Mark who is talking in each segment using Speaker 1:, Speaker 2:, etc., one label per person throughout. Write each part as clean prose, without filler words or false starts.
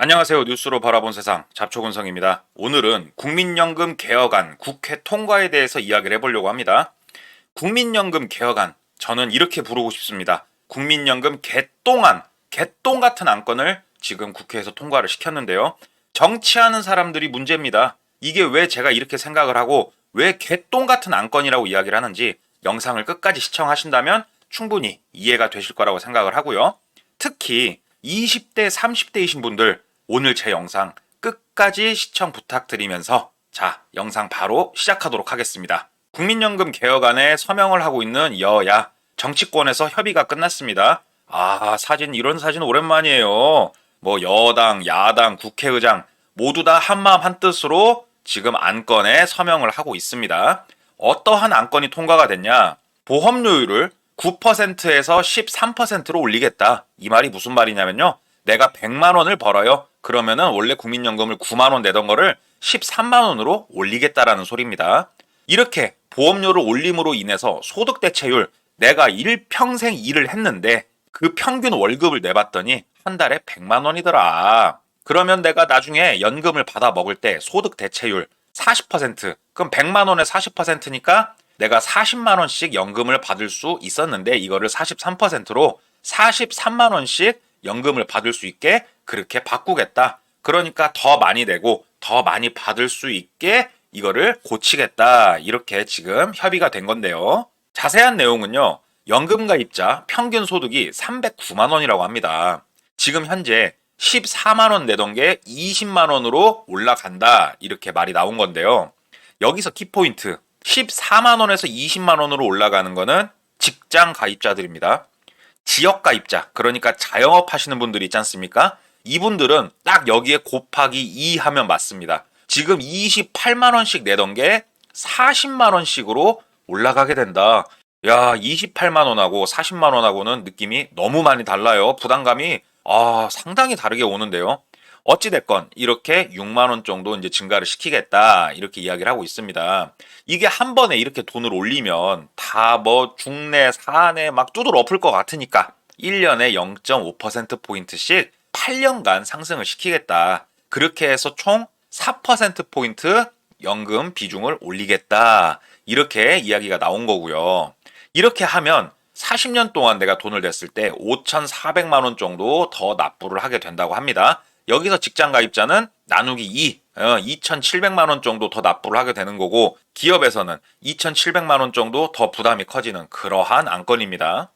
Speaker 1: 안녕하세요. 뉴스로 바라본 세상 잡초근성입니다. 오늘은 국민연금 개혁안 국회 통과에 대해서 이야기를 해보려고 합니다. 국민연금 개혁안, 저는 이렇게 부르고 싶습니다. 국민연금 개똥안, 개똥 같은 안건을 지금 국회에서 통과를 시켰는데요. 정치하는 사람들이 문제입니다. 이게 왜 제가 이렇게 생각을 하고 왜 개똥 같은 안건이라고 이야기를 하는지 영상을 끝까지 시청하신다면 충분히 이해가 되실 거라고 생각을 하고요. 특히 20대, 30대이신 분들 오늘 제 영상 끝까지 시청 부탁드리면서 자, 영상 바로 시작하도록 하겠습니다. 국민연금 개혁안에 서명을 하고 있는 여야 정치권에서 협의가 끝났습니다. 사진 이런 사진 오랜만이에요. 뭐 여당, 야당, 국회의장 모두 다 한마음 한뜻으로 지금 안건에 서명을 하고 있습니다. 어떠한 안건이 통과가 됐냐? 보험료율을 9%에서 13%로 올리겠다. 이 말이 무슨 말이냐면요. 내가 100만 원을 벌어요. 그러면은 원래 국민연금을 9만 원 내던 거를 13만 원으로 올리겠다라는 소리입니다. 이렇게 보험료를 올림으로 인해서 소득 대체율, 내가 일평생 일을 했는데 그 평균 월급을 내봤더니 한 달에 100만 원이더라. 그러면 내가 나중에 연금을 받아 먹을 때 소득 대체율 40%, 그럼 100만 원에 40%니까 내가 40만 원씩 연금을 받을 수 있었는데 이거를 43%로 43만 원씩 연금을 받을 수 있게 그렇게 바꾸겠다. 그러니까 더 많이 내고 더 많이 받을 수 있게 이거를 고치겠다. 이렇게 지금 협의가 된 건데요. 자세한 내용은요. 연금 가입자 평균 소득이 309만 원이라고 합니다. 지금 현재 14만 원 내던 게 20만 원으로 올라간다. 이렇게 말이 나온 건데요. 여기서 키포인트. 14만 원에서 20만 원으로 올라가는 거는 직장 가입자들입니다. 지역 가입자, 그러니까 자영업 하시는 분들이 있지 않습니까? 이분들은 딱 여기에 곱하기 2 하면 맞습니다. 지금 28만 원씩 내던 게 40만 원씩으로 올라가게 된다. 야, 28만 원하고 40만 원하고는 느낌이 너무 많이 달라요. 부담감이 상당히 다르게 오는데요. 어찌됐건 이렇게 6만 원 정도 이제 증가를 시키겠다 이렇게 이야기를 하고 있습니다. 이게 한 번에 이렇게 돈을 올리면 다 뭐 중내 사내 막 두들 엎을 것 같으니까 1년에 0.5%포인트씩 8년간 상승을 시키겠다. 그렇게 해서 총 4%포인트 연금 비중을 올리겠다. 이렇게 이야기가 나온 거고요. 이렇게 하면 40년 동안 내가 돈을 냈을 때 5,400만 원 정도 더 납부를 하게 된다고 합니다. 여기서 직장 가입자는 나누기 2, 2,700만 원 정도 더 납부를 하게 되는 거고 기업에서는 2,700만 원 정도 더 부담이 커지는 그러한 안건입니다.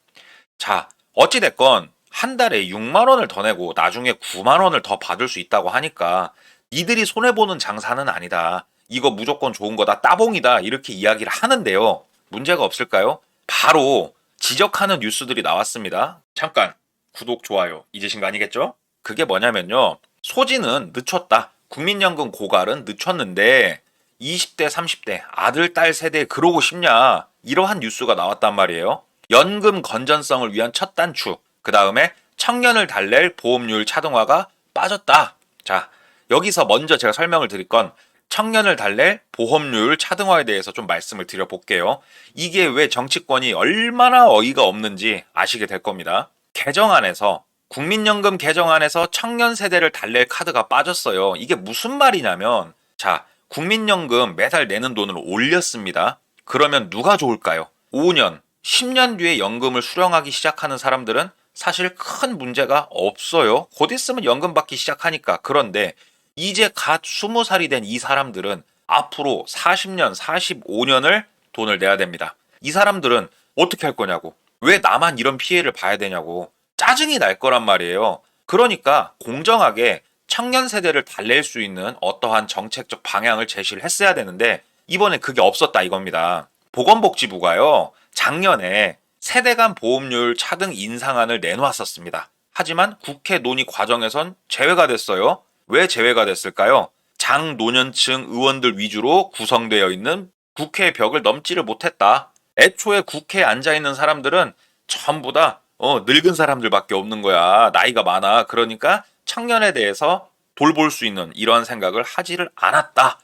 Speaker 1: 자, 어찌됐건 한 달에 6만 원을 더 내고 나중에 9만 원을 더 받을 수 있다고 하니까 니들이 손해보는 장사는 아니다. 이거 무조건 좋은 거다. 따봉이다. 이렇게 이야기를 하는데요. 문제가 없을까요? 바로 지적하는 뉴스들이 나왔습니다. 잠깐 구독, 좋아요 잊으신 거 아니겠죠? 그게 뭐냐면요. 소진은 늦췄다. 국민연금 고갈은 늦췄는데 20대, 30대 아들, 딸 세대에 그러고 싶냐. 이러한 뉴스가 나왔단 말이에요. 연금 건전성을 위한 첫 단추. 그 다음에 청년을 달랠 보험료율 차등화가 빠졌다. 자, 여기서 먼저 제가 설명을 드릴 건 청년을 달랠 보험료율 차등화에 대해서 좀 말씀을 드려볼게요. 이게 왜 정치권이 얼마나 어이가 없는지 아시게 될 겁니다. 개정안에서 국민연금 개정안에서 청년 세대를 달랠 카드가 빠졌어요. 이게 무슨 말이냐면 자, 국민연금 매달 내는 돈을 올렸습니다. 그러면 누가 좋을까요? 5년, 10년 뒤에 연금을 수령하기 시작하는 사람들은 사실 큰 문제가 없어요. 곧 있으면 연금 받기 시작하니까. 그런데 이제 갓 20살이 된 이 사람들은 앞으로 40년, 45년을 돈을 내야 됩니다. 이 사람들은 어떻게 할 거냐고. 왜 나만 이런 피해를 봐야 되냐고. 짜증이 날 거란 말이에요. 그러니까 공정하게 청년 세대를 달랠 수 있는 어떠한 정책적 방향을 제시를 했어야 되는데 이번에 그게 없었다 이겁니다. 보건복지부가요. 작년에 세대 간 보험료율 차등 인상안을 내놓았었습니다. 하지만 국회 논의 과정에선 제외가 됐어요. 왜 제외가 됐을까요? 장노년층 의원들 위주로 구성되어 있는 국회의 벽을 넘지를 못했다. 애초에 국회에 앉아있는 사람들은 전부 다 늙은 사람들밖에 없는 거야. 나이가 많아. 그러니까 청년에 대해서 돌볼 수 있는 이러한 생각을 하지를 않았다.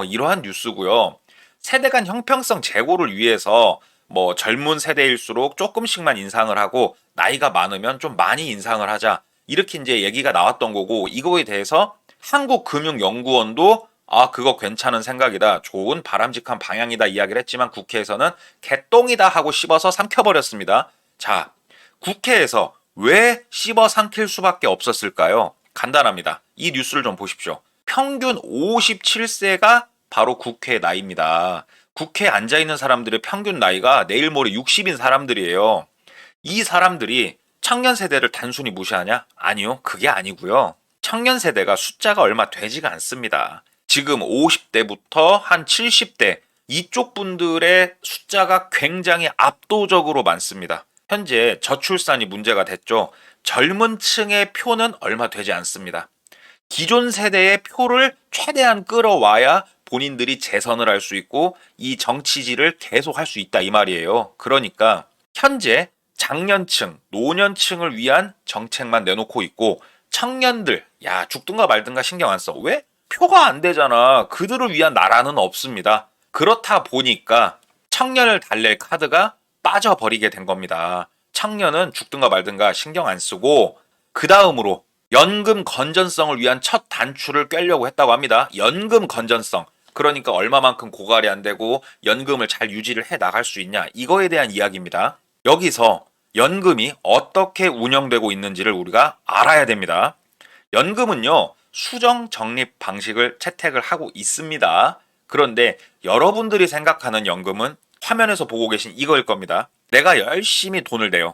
Speaker 1: 이러한 뉴스고요. 세대 간 형평성 제고를 위해서 뭐 젊은 세대일수록 조금씩만 인상을 하고 나이가 많으면 좀 많이 인상을 하자. 이렇게 이제 얘기가 나왔던 거고, 이거에 대해서 한국금융연구원도 그거 괜찮은 생각이다. 좋은 바람직한 방향이다 이야기를 했지만 국회에서는 개똥이다 하고 씹어서 삼켜버렸습니다. 자, 국회에서 왜 씹어 삼킬 수밖에 없었을까요? 간단합니다. 이 뉴스를 좀 보십시오. 평균 57세가 바로 국회 나이입니다. 국회에 앉아있는 사람들의 평균 나이가 내일 모레 60인 사람들이에요. 이 사람들이 청년 세대를 단순히 무시하냐? 아니요. 그게 아니고요. 청년 세대가 숫자가 얼마 되지가 않습니다. 지금 50대부터 한 70대 이쪽 분들의 숫자가 굉장히 압도적으로 많습니다. 현재 저출산이 문제가 됐죠. 젊은 층의 표는 얼마 되지 않습니다. 기존 세대의 표를 최대한 끌어와야 본인들이 재선을 할 수 있고 이 정치질을 계속 할 수 있다 이 말이에요. 그러니까 현재 장년층, 노년층을 위한 정책만 내놓고 있고 청년들, 야 죽든가 말든가 신경 안 써. 왜? 표가 안 되잖아. 그들을 위한 나라는 없습니다. 그렇다 보니까 청년을 달랠 카드가 빠져버리게 된 겁니다. 청년은 죽든가 말든가 신경 안 쓰고 그 다음으로 연금 건전성을 위한 첫 단추를 꿰려고 했다고 합니다. 연금 건전성. 그러니까 얼마만큼 고갈이 안 되고 연금을 잘 유지를 해 나갈 수 있냐. 이거에 대한 이야기입니다. 여기서 연금이 어떻게 운영되고 있는지를 우리가 알아야 됩니다. 연금은요, 수정 적립 방식을 채택을 하고 있습니다. 그런데 여러분들이 생각하는 연금은 화면에서 보고 계신 이거일 겁니다. 내가 열심히 돈을 내요.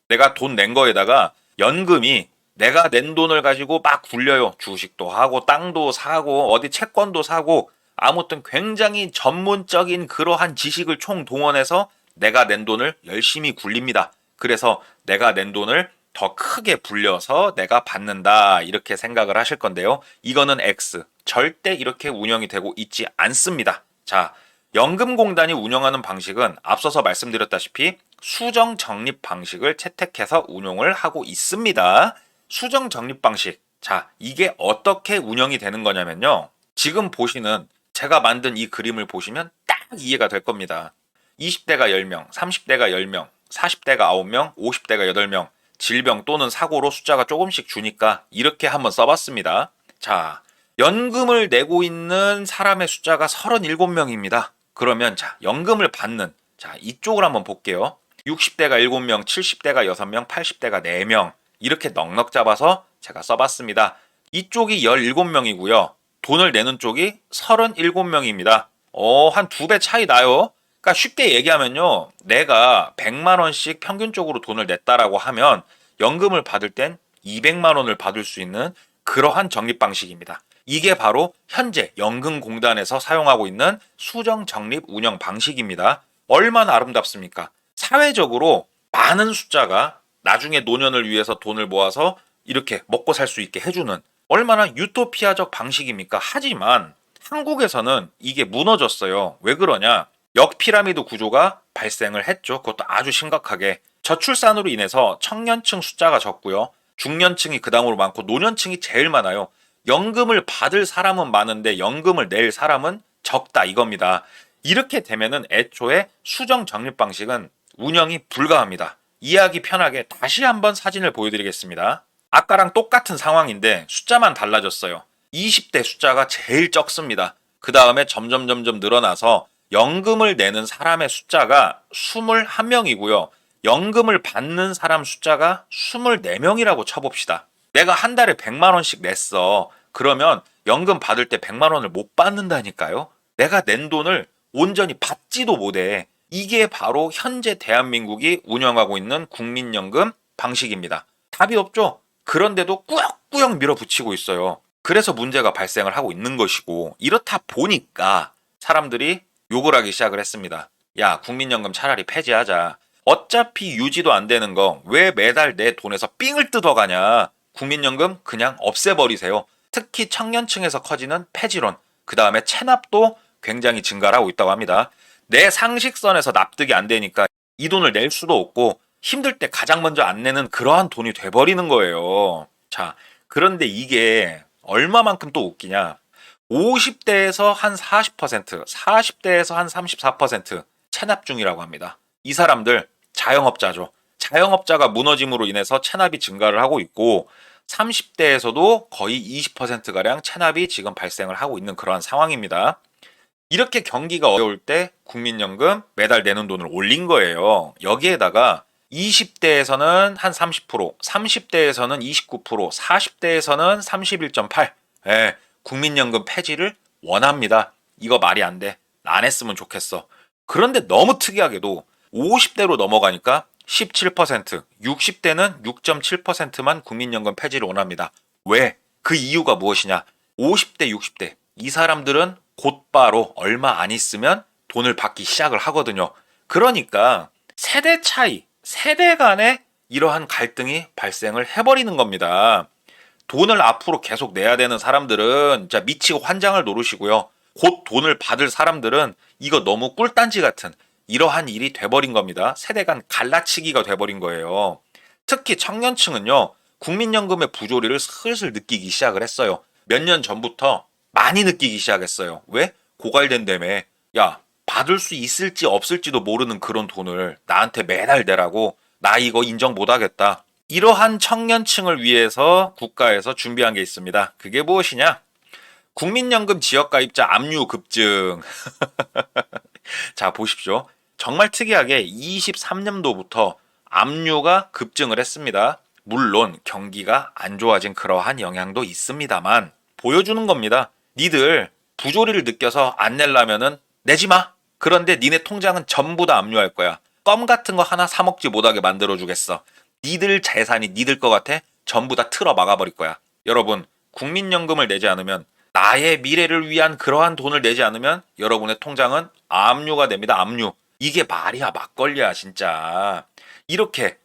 Speaker 1: 내가 돈 낸 거에다가 연금이 내가 낸 돈을 가지고 막 굴려요. 주식도 하고 땅도 사고 어디 채권도 사고 아무튼 굉장히 전문적인 그러한 지식을 총동원해서 내가 낸 돈을 열심히 굴립니다. 그래서 내가 낸 돈을 더 크게 불려서 내가 받는다 이렇게 생각을 하실 건데요. 이거는 X. 절대 이렇게 운영이 되고 있지 않습니다. 자, 연금공단이 운영하는 방식은 앞서서 말씀드렸다시피 수정 적립 방식을 채택해서 운용을 하고 있습니다. 수정 적립 방식. 자, 이게 어떻게 운영이 되는 거냐면요. 지금 보시는 제가 만든 이 그림을 보시면 딱 이해가 될 겁니다. 20대가 10명, 30대가 10명, 40대가 9명, 50대가 8명, 질병 또는 사고로 숫자가 조금씩 주니까 이렇게 한번 써봤습니다. 자, 연금을 내고 있는 사람의 숫자가 37명입니다. 그러면 자, 연금을 받는 자, 이쪽을 한번 볼게요. 60대가 7명, 70대가 6명, 80대가 4명 이렇게 넉넉 잡아서 제가 써봤습니다. 이쪽이 17명이고요. 돈을 내는 쪽이 37명입니다. 한 2배 차이 나요. 그러니까 쉽게 얘기하면요. 내가 100만 원씩 평균적으로 돈을 냈다라고 하면 연금을 받을 땐 200만 원을 받을 수 있는 그러한 적립 방식입니다. 이게 바로 현재 연금공단에서 사용하고 있는 수정 적립 운영 방식입니다. 얼마나 아름답습니까? 사회적으로 많은 숫자가 나중에 노년을 위해서 돈을 모아서 이렇게 먹고 살 수 있게 해주는 얼마나 유토피아적 방식입니까? 하지만 한국에서는 이게 무너졌어요. 왜 그러냐? 역피라미드 구조가 발생을 했죠. 그것도 아주 심각하게. 저출산으로 인해서 청년층 숫자가 적고요. 중년층이 그 다음으로 많고 노년층이 제일 많아요. 연금을 받을 사람은 많은데 연금을 낼 사람은 적다 이겁니다. 이렇게 되면은 애초에 수정 적립 방식은 운영이 불가합니다. 이해하기 편하게 다시 한번 사진을 보여드리겠습니다. 아까랑 똑같은 상황인데 숫자만 달라졌어요. 20대 숫자가 제일 적습니다. 그 다음에 점점 늘어나서 연금을 내는 사람의 숫자가 21명이고요. 연금을 받는 사람 숫자가 24명이라고 쳐봅시다. 내가 한 달에 100만 원씩 냈어. 그러면 연금 받을 때 100만 원을 못 받는다니까요. 내가 낸 돈을 온전히 받지도 못해. 이게 바로 현재 대한민국이 운영하고 있는 국민연금 방식입니다. 답이 없죠? 그런데도 꾸역꾸역 밀어붙이고 있어요. 그래서 문제가 발생을 하고 있는 것이고 이렇다 보니까 사람들이 욕을 하기 시작을 했습니다. 야, 국민연금 차라리 폐지하자. 어차피 유지도 안 되는 거 왜 매달 내 돈에서 삥을 뜯어가냐. 국민연금 그냥 없애버리세요. 특히 청년층에서 커지는 폐지론, 그 다음에 체납도 굉장히 증가를 하고 있다고 합니다. 내 상식선에서 납득이 안 되니까 이 돈을 낼 수도 없고 힘들 때 가장 먼저 안 내는 그러한 돈이 돼버리는 거예요. 자, 그런데 이게 얼마만큼 또 웃기냐. 50대에서 한 40%, 40대에서 한 34% 체납 중이라고 합니다. 이 사람들 자영업자죠. 자영업자가 무너짐으로 인해서 체납이 증가를 하고 있고 30대에서도 거의 20%가량 체납이 지금 발생을 하고 있는 그러한 상황입니다. 이렇게 경기가 어려울 때 국민연금 매달 내는 돈을 올린 거예요. 여기에다가 20대에서는 한 30%, 30대에서는 29%, 40대에서는 31.8%. 예, 국민연금 폐지를 원합니다. 이거 말이 안 돼. 안 했으면 좋겠어. 그런데 너무 특이하게도 50대로 넘어가니까 17%, 60대는 6.7%만 국민연금 폐지를 원합니다. 왜? 그 이유가 무엇이냐? 50대, 60대. 이 사람들은 곧바로 얼마 안 있으면 돈을 받기 시작을 하거든요. 그러니까 세대 차이, 세대 간에 이러한 갈등이 발생을 해버리는 겁니다. 돈을 앞으로 계속 내야 되는 사람들은 진짜 미치고 환장을 노르시고요. 곧 돈을 받을 사람들은 이거 너무 꿀단지 같은 이러한 일이 돼버린 겁니다. 세대 간 갈라치기가 돼버린 거예요. 특히 청년층은요. 국민연금의 부조리를 슬슬 느끼기 시작을 했어요. 몇 년 전부터 많이 느끼기 시작했어요. 왜? 고갈된다며. 야, 받을 수 있을지 없을지도 모르는 그런 돈을 나한테 매달 내라고. 나 이거 인정 못하겠다. 이러한 청년층을 위해서 국가에서 준비한 게 있습니다. 그게 무엇이냐? 국민연금 지역가입자 압류 급증. 자, 보십시오. 정말 특이하게 23년도부터 압류가 급증을 했습니다. 물론 경기가 안 좋아진 그러한 영향도 있습니다만 보여주는 겁니다. 니들 부조리를 느껴서 안 내려면은 내지 마. 그런데 니네 통장은 전부 다 압류할 거야. 껌 같은 거 하나 사 먹지 못하게 만들어 주겠어. 니들 재산이 니들 거 같아? 전부 다 틀어 막아버릴 거야. 여러분, 국민연금을 내지 않으면 나의 미래를 위한 그러한 돈을 내지 않으면 여러분의 통장은 압류가 됩니다. 압류. 이게 말이야 막걸리야 진짜. 이렇게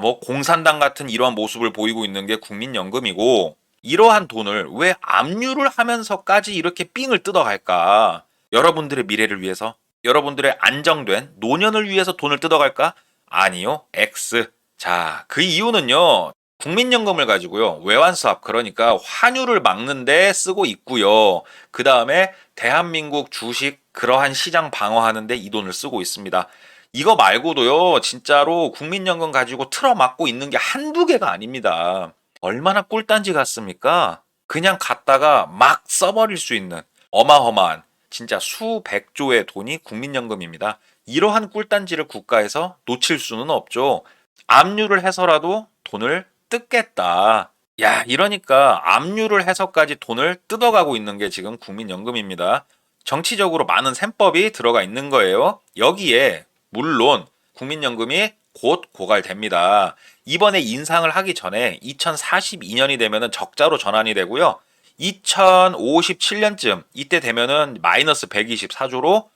Speaker 1: 뭐 공산당 같은 이러한 모습을 보이고 있는 게 국민연금이고 이러한 돈을 왜 압류를 하면서까지 이렇게 삥을 뜯어갈까? 여러분들의 미래를 위해서? 여러분들의 안정된 노년을 위해서 돈을 뜯어갈까? 아니요. X. 자, 그 이유는요. 국민연금을 가지고요. 외환수합 그러니까 환율을 막는 데 쓰고 있고요. 그 다음에 대한민국 주식 그러한 시장 방어하는 데 이 돈을 쓰고 있습니다. 이거 말고도요. 진짜로 국민연금 가지고 틀어막고 있는 게 한두 개가 아닙니다. 얼마나 꿀단지 같습니까? 그냥 갖다가 막 써버릴 수 있는 어마어마한 진짜 수백조의 돈이 국민연금입니다. 이러한 꿀단지를 국가에서 놓칠 수는 없죠. 압류를 해서라도 돈을 뜯겠다. 야, 이러니까 압류를 해서까지 돈을 뜯어가고 있는 게 지금 국민연금입니다. 정치적으로 많은 셈법이 들어가 있는 거예요. 여기에 물론 국민연금이 곧 고갈됩니다. 이번에 인상을 하기 전에 2042년이 되면은 적자로 전환이 되고요. 2057년쯤 이때 되면은 마이너스 124조로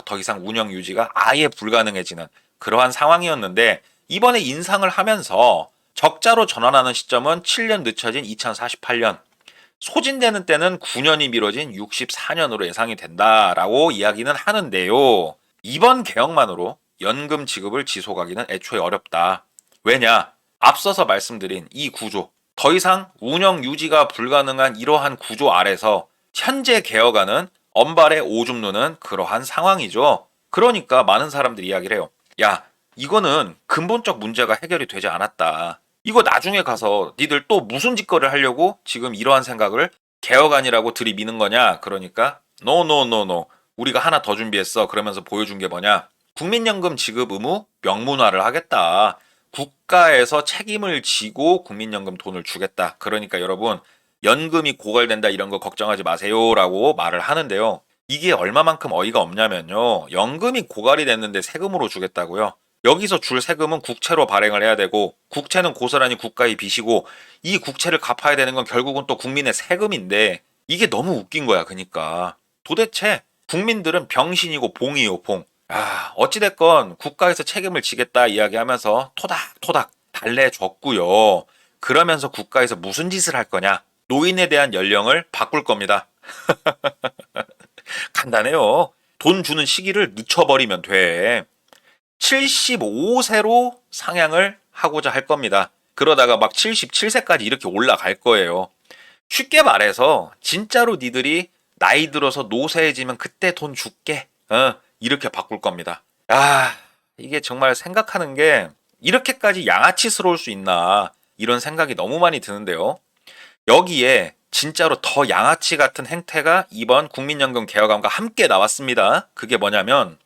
Speaker 1: 더 이상 운영 유지가 아예 불가능해지는 그러한 상황이었는데 이번에 인상을 하면서 적자로 전환하는 시점은 7년 늦춰진 2048년, 소진되는 때는 9년이 미뤄진 64년으로 예상이 된다라고 이야기는 하는데요. 이번 개혁만으로 연금 지급을 지속하기는 애초에 어렵다. 왜냐? 앞서서 말씀드린 이 구조, 더 이상 운영 유지가 불가능한 이러한 구조 아래서 현재 개혁안은 언발에 오줌 누는 그러한 상황이죠. 그러니까 많은 사람들이 이야기를 해요. 야, 이거는 근본적 문제가 해결이 되지 않았다. 이거 나중에 가서 니들 또 무슨 짓거리를 하려고 지금 이러한 생각을 개혁안이라고 들이미는 거냐? 그러니까 노. 우리가 하나 더 준비했어. 그러면서 보여준 게 뭐냐? 국민연금 지급 의무 명문화를 하겠다. 국가에서 책임을 지고 국민연금 돈을 주겠다. 그러니까 여러분 연금이 고갈된다 이런 거 걱정하지 마세요라고 말을 하는데요. 이게 얼마만큼 어이가 없냐면요. 연금이 고갈이 됐는데 세금으로 주겠다고요. 여기서 줄 세금은 국채로 발행을 해야 되고 국채는 고스란히 국가의 빚이고 이 국채를 갚아야 되는 건 결국은 또 국민의 세금인데 이게 너무 웃긴 거야. 그러니까 도대체 국민들은 병신이고 봉이요 봉. 어찌됐건 국가에서 책임을 지겠다 이야기하면서 토닥토닥 달래줬고요. 그러면서 국가에서 무슨 짓을 할 거냐? 노인에 대한 연령을 바꿀 겁니다. 간단해요. 돈 주는 시기를 늦춰버리면 돼. 75세로 상향을 하고자 할 겁니다. 그러다가 막 77세까지 이렇게 올라갈 거예요. 쉽게 말해서 진짜로 니들이 나이 들어서 노쇠해지면 그때 돈 줄게. 이렇게 바꿀 겁니다. 이게 정말 생각하는 게 이렇게까지 양아치스러울 수 있나 이런 생각이 너무 많이 드는데요. 여기에 진짜로 더 양아치 같은 행태가 이번 국민연금 개혁안과 함께 나왔습니다. 그게 뭐냐면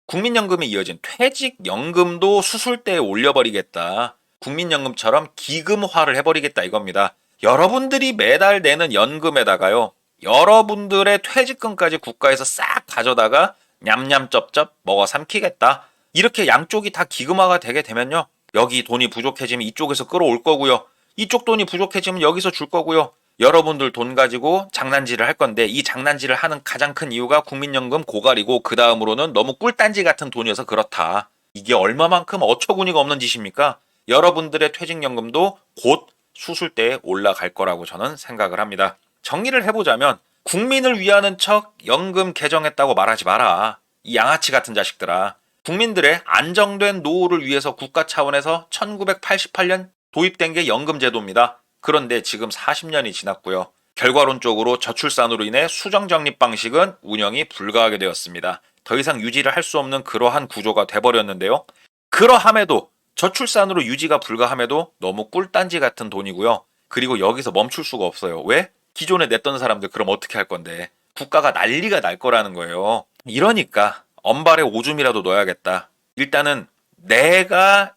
Speaker 1: 국민연금에 이어진 퇴직연금도 수술대에 올려버리겠다. 국민연금처럼 기금화를 해버리겠다 이겁니다. 여러분들이 매달 내는 연금에다가요. 여러분들의 퇴직금까지 국가에서 싹 가져다가 냠냠쩝쩝 먹어 삼키겠다. 이렇게 양쪽이 다 기금화가 되게 되면요. 여기 돈이 부족해지면 이쪽에서 끌어올 거고요. 이쪽 돈이 부족해지면 여기서 줄 거고요. 여러분들 돈 가지고 장난질을 할 건데 이 장난질을 하는 가장 큰 이유가 국민연금 고갈이고 그 다음으로는 너무 꿀단지 같은 돈이어서 그렇다. 이게 얼마만큼 어처구니가 없는 짓입니까? 여러분들의 퇴직연금도 곧 수술대에 올라갈 거라고 저는 생각을 합니다. 정리를 해보자면 국민을 위하는 척 연금 개정했다고 말하지 마라. 이 양아치 같은 자식들아. 국민들의 안정된 노후를 위해서 국가 차원에서 1988년 도입된 게 연금제도입니다. 그런데 지금 40년이 지났고요. 결과론적으로 저출산으로 인해 수정적립 방식은 운영이 불가하게 되었습니다. 더 이상 유지를 할 수 없는 그러한 구조가 돼버렸는데요. 그러함에도 저출산으로 유지가 불가함에도 너무 꿀단지 같은 돈이고요. 그리고 여기서 멈출 수가 없어요. 왜? 기존에 냈던 사람들 그럼 어떻게 할 건데? 국가가 난리가 날 거라는 거예요. 이러니까 엄발에 오줌이라도 넣어야겠다. 일단은 내가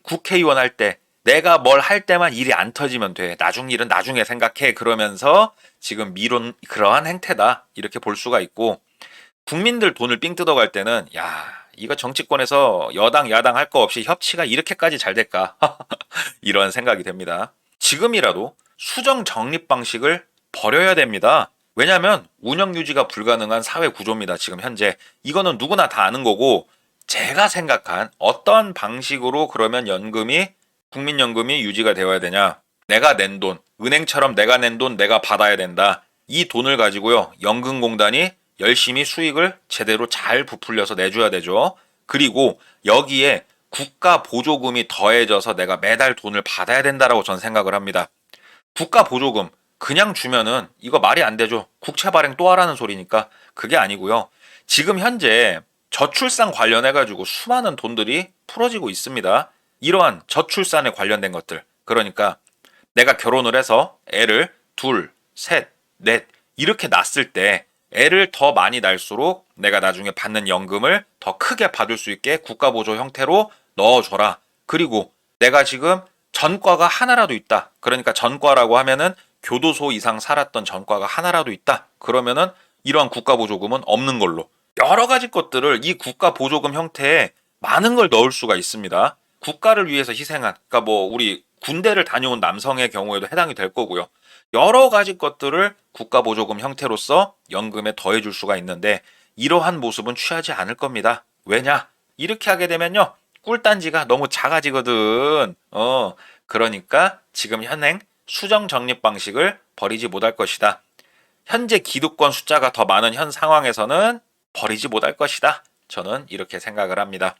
Speaker 1: 국회의원 할 때 내가 뭘 할 때만 일이 안 터지면 돼. 나중 일은 나중에 생각해. 그러면서 지금 미룬 그러한 행태다. 이렇게 볼 수가 있고 국민들 돈을 삥 뜯어갈 때는 야 이거 정치권에서 여당 야당 할 거 없이 협치가 이렇게까지 잘 될까? 이런 생각이 됩니다. 지금이라도 수정 적립 방식을 버려야 됩니다. 왜냐하면 운영 유지가 불가능한 사회 구조입니다. 지금 현재 이거는 누구나 다 아는 거고 제가 생각한 어떤 방식으로 그러면 국민연금이 유지가 되어야 되냐? 내가 낸 돈, 은행처럼 내가 낸 돈 내가 받아야 된다. 이 돈을 가지고요. 연금공단이 열심히 수익을 제대로 잘 부풀려서 내줘야 되죠. 그리고 여기에 국가 보조금이 더해져서 내가 매달 돈을 받아야 된다라고 저는 생각을 합니다. 국가 보조금 그냥 주면은 이거 말이 안 되죠. 국채 발행 또 하라는 소리니까 그게 아니고요. 지금 현재 저출산 관련해가지고 수많은 돈들이 풀어지고 있습니다. 이러한 저출산에 관련된 것들. 그러니까 내가 결혼을 해서 애를 둘, 셋, 넷 이렇게 낳았을 때 애를 더 많이 낳을수록 내가 나중에 받는 연금을 더 크게 받을 수 있게 국가보조 형태로 넣어줘라. 그리고 내가 지금 전과가 하나라도 있다. 그러니까 전과라고 하면은 교도소 이상 살았던 전과가 하나라도 있다. 그러면은 이러한 국가보조금은 없는 걸로. 여러 가지 것들을 이 국가보조금 형태에 많은 걸 넣을 수가 있습니다. 국가를 위해서 희생한, 그러니까 뭐 우리 군대를 다녀온 남성의 경우에도 해당이 될 거고요. 여러 가지 것들을 국가보조금 형태로서 연금에 더해줄 수가 있는데 이러한 모습은 취하지 않을 겁니다. 왜냐? 이렇게 하게 되면요. 꿀단지가 너무 작아지거든. 그러니까 지금 현행 수정 적립 방식을 버리지 못할 것이다. 현재 기득권 숫자가 더 많은 현 상황에서는 버리지 못할 것이다. 저는 이렇게 생각을 합니다.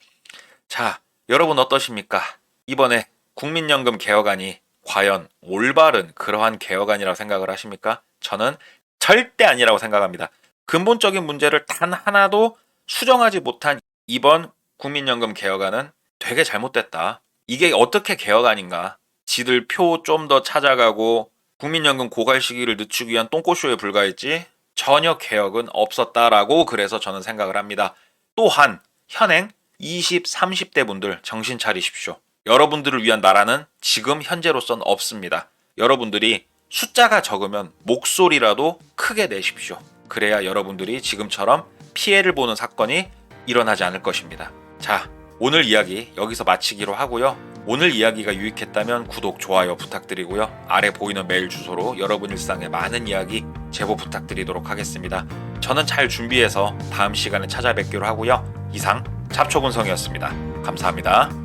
Speaker 1: 자, 여러분 어떠십니까? 이번에 국민연금 개혁안이 과연 올바른 그러한 개혁안이라고 생각을 하십니까? 저는 절대 아니라고 생각합니다. 근본적인 문제를 단 하나도 수정하지 못한 이번 국민연금 개혁안은 되게 잘못됐다. 이게 어떻게 개혁안인가? 지들 표 좀 더 찾아가고 국민연금 고갈 시기를 늦추기 위한 똥꼬쇼에 불과했지 전혀 개혁은 없었다라고 그래서 저는 생각을 합니다. 또한 현행 20, 30대 분들 정신 차리십시오. 여러분들을 위한 나라는 지금 현재로선 없습니다. 여러분들이 숫자가 적으면 목소리라도 크게 내십시오. 그래야 여러분들이 지금처럼 피해를 보는 사건이 일어나지 않을 것입니다. 자, 오늘 이야기 여기서 마치기로 하고요. 오늘 이야기가 유익했다면 구독, 좋아요 부탁드리고요. 아래 보이는 메일 주소로 여러분 일상의 많은 이야기 제보 부탁드리도록 하겠습니다. 저는 잘 준비해서 다음 시간에 찾아뵙기로 하고요. 이상 잡초군성이었습니다. 감사합니다.